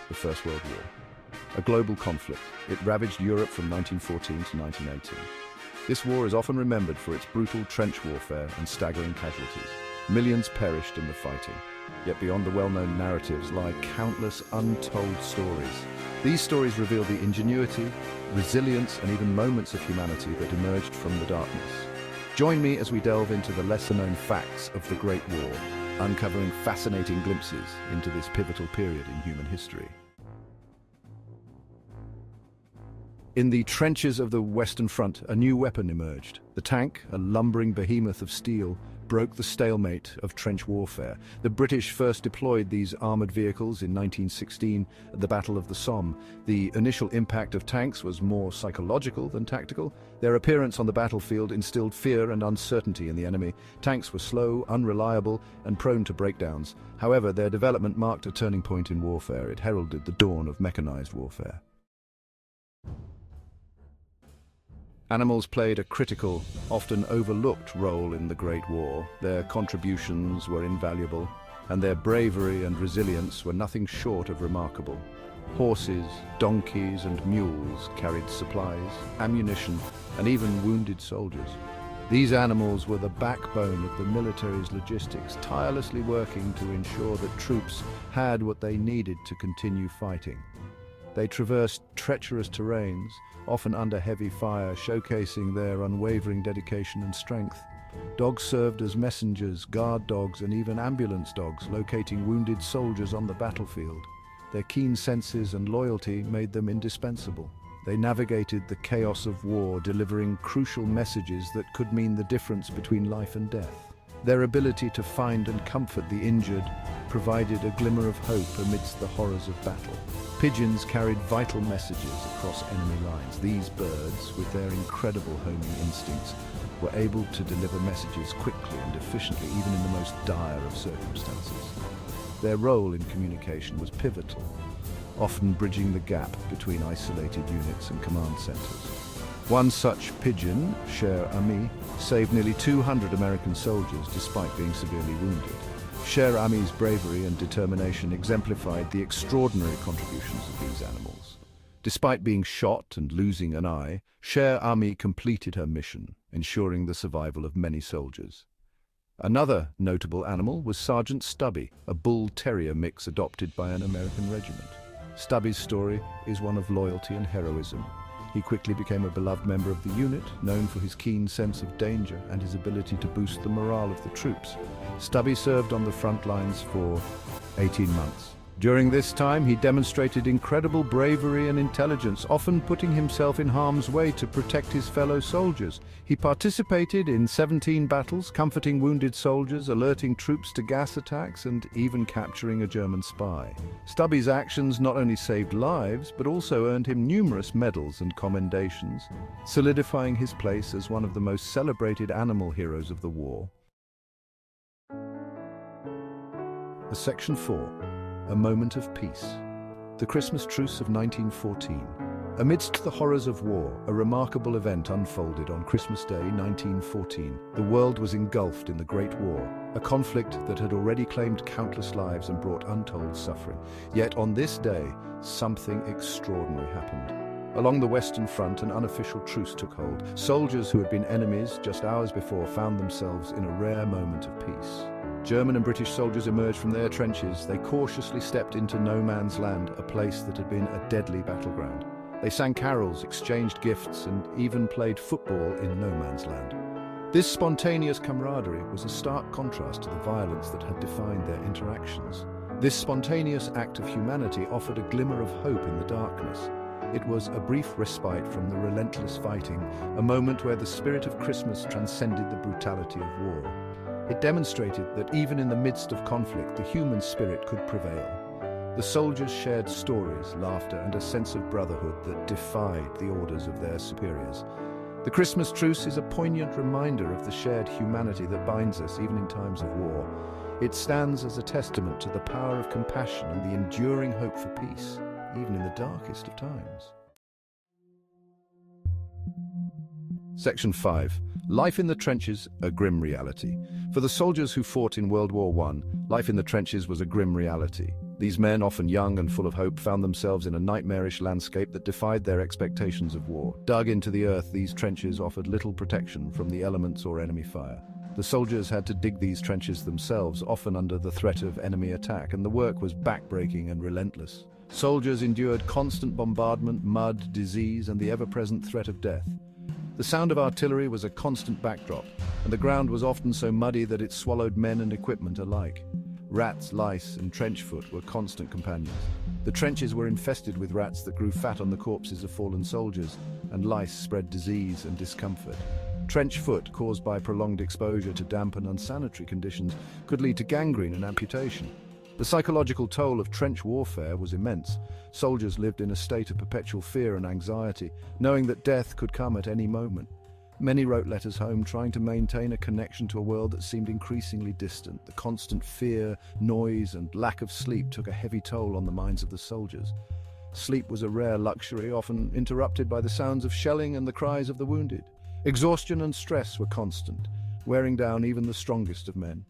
the First World War. A global conflict, it ravaged Europe from 1914 to 1918. This war is often remembered for its brutal trench warfare and staggering casualties. Millions perished in the fighting, yet beyond the well-known narratives lie countless untold stories. These stories reveal the ingenuity, resilience, and even moments of humanity that emerged from the darkness. Join me as we delve into the lesser-known facts of the Great War, uncovering fascinating glimpses into this pivotal period in human history. In the trenches of the Western Front, a new weapon emerged. The tank, a lumbering behemoth of steel, broke the stalemate of trench warfare. The British first deployed these armored vehicles in 1916 at the Battle of the Somme. The initial impact of tanks was more psychological than tactical. Their appearance on the battlefield instilled fear and uncertainty in the enemy. Tanks were slow, unreliable, and prone to breakdowns. However, their development marked a turning point in warfare. It heralded the dawn of mechanized warfare. Animals played a critical, often overlooked role in the Great War. Their contributions were invaluable, and their bravery and resilience were nothing short of remarkable. Horses, donkeys, and mules carried supplies, ammunition, and even wounded soldiers. These animals were the backbone of the military's logistics, tirelessly working to ensure that troops had what they needed to continue fighting. They traversed treacherous terrains, often under heavy fire, showcasing their unwavering dedication and strength. Dogs served as messengers, guard dogs, and even ambulance dogs, locating wounded soldiers on the battlefield. Their keen senses and loyalty made them indispensable. They navigated the chaos of war, delivering crucial messages that could mean the difference between life and death. Their ability to find and comfort the injured provided a glimmer of hope amidst the horrors of battle. Pigeons carried vital messages across enemy lines. These birds, with their incredible homing instincts, were able to deliver messages quickly and efficiently, even in the most dire of circumstances. Their role in communication was pivotal, often bridging the gap between isolated units and command centers. One such pigeon, Cher Ami, saved nearly 200 American soldiers despite being severely wounded. Cher Ami's bravery and determination exemplified the extraordinary contributions of these animals. Despite being shot and losing an eye, Cher Ami completed her mission, ensuring the survival of many soldiers. Another notable animal was Sergeant Stubby, a bull-terrier mix adopted by an American regiment. Stubby's story is one of loyalty and heroism. He quickly became a beloved member of the unit, known for his keen sense of danger and his ability to boost the morale of the troops. Stubby served on the front lines for 18 months. During this time, he demonstrated incredible bravery and intelligence, often putting himself in harm's way to protect his fellow soldiers. He participated in 17 battles, comforting wounded soldiers, alerting troops to gas attacks, and even capturing a German spy. Stubby's actions not only saved lives, but also earned him numerous medals and commendations, solidifying his place as one of the most celebrated animal heroes of the war. Section 4. A moment of peace. The Christmas truce of 1914. Amidst the horrors of war, a remarkable event unfolded on Christmas Day 1914. The world was engulfed in the Great War, a conflict that had already claimed countless lives and brought untold suffering. Yet on this day, something extraordinary happened. Along the Western Front, an unofficial truce took hold. Soldiers who had been enemies just hours before found themselves in a rare moment of peace. German and British soldiers emerged from their trenches. They cautiously stepped into no man's land, a place that had been a deadly battleground. They sang carols, exchanged gifts, and even played football in no man's land. This spontaneous camaraderie was a stark contrast to the violence that had defined their interactions. This spontaneous act of humanity offered a glimmer of hope in the darkness. It was a brief respite from the relentless fighting, a moment where the spirit of Christmas transcended the brutality of war. It demonstrated that even in the midst of conflict, the human spirit could prevail. The soldiers shared stories, laughter, and a sense of brotherhood that defied the orders of their superiors. The Christmas truce is a poignant reminder of the shared humanity that binds us even in times of war. It stands as a testament to the power of compassion and the enduring hope for peace, even in the darkest of times. Section 5. Life in the trenches, a grim reality. For the soldiers who fought in World War I, life in the trenches was a grim reality. These men, often young and full of hope, found themselves in a nightmarish landscape that defied their expectations of war. Dug into the earth, these trenches offered little protection from the elements or enemy fire. The soldiers had to dig these trenches themselves, often under the threat of enemy attack, and the work was backbreaking and relentless. Soldiers endured constant bombardment, mud, disease, and the ever-present threat of death. The sound of artillery was a constant backdrop, and the ground was often so muddy that it swallowed men and equipment alike. Rats, lice, and trench foot were constant companions. The trenches were infested with rats that grew fat on the corpses of fallen soldiers, and lice spread disease and discomfort. Trench foot, caused by prolonged exposure to damp and unsanitary conditions, could lead to gangrene and amputation. The psychological toll of trench warfare was immense. Soldiers lived in a state of perpetual fear and anxiety, knowing that death could come at any moment. Many wrote letters home, trying to maintain a connection to a world that seemed increasingly distant. The constant fear, noise, and lack of sleep took a heavy toll on the minds of the soldiers. Sleep was a rare luxury, often interrupted by the sounds of shelling and the cries of the wounded. Exhaustion and stress were constant, wearing down even the strongest of men.